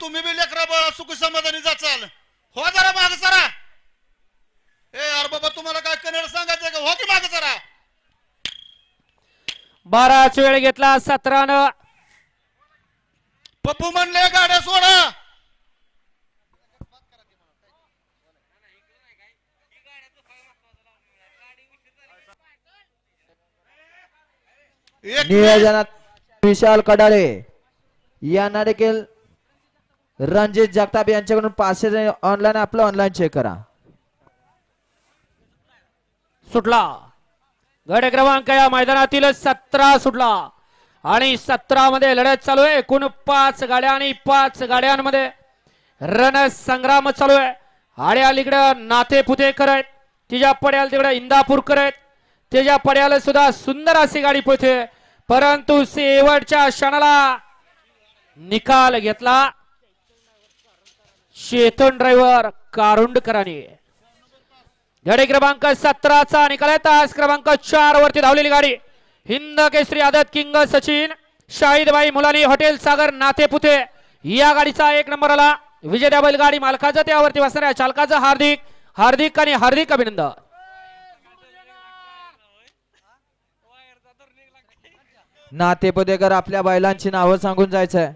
तुम्ही बी लेकरा बाळा सुख समाधानी जाचाल. हो जरा माग जरा. ए अरे बाबा तुम्हाला काय कन्नड सांगायचं का? हो की माग जरा. बराच वेळ घेतला 17 पप्पू म्हणले गाड्या सोडा. नियोजनात विशाल कडाळे यांना देखील रणजित जगताप यांच्याकडून 500 ऑनलाईन आपलं ऑनलाईन चेक करा. सुटला गड क्रमांक या मैदानातील 17 सुटला आणि 17 मध्ये लढत चालू आहे. एकूण 5 गाड्या आणि 5 गाड्यांमध्ये रणसंग्राम चालू आहे. आणि अलीकडं नातेपुते करत तिच्या पड्याला तिकडे इंदापूर करत त्याच्या पड्याला सुद्धा सुंदर अशी गाडी पळते. परंतु शेवटच्या क्षणाला निकाल घेतला चेतन ड्रायव्हर कारुंडकरांनी. गाडी क्रमांक 17चा निकाल आहे. तास क्रमांक 4 वरती धावलेली गाडी हिंद केसरी आदत किंग सचिन शाहिदबाई मुलानी हॉटेल सागर नातेपुते या गाडीचा 1 नंबर आला. विजय बैलगाडी मालकाचं त्यावरती बसणाऱ्या चालकाचं हार्दिक हार्दिक आणि हार्दिक अभिनंदन. नातेपुतेकर आपल्या बैलांची नावं सांगून जायचंय.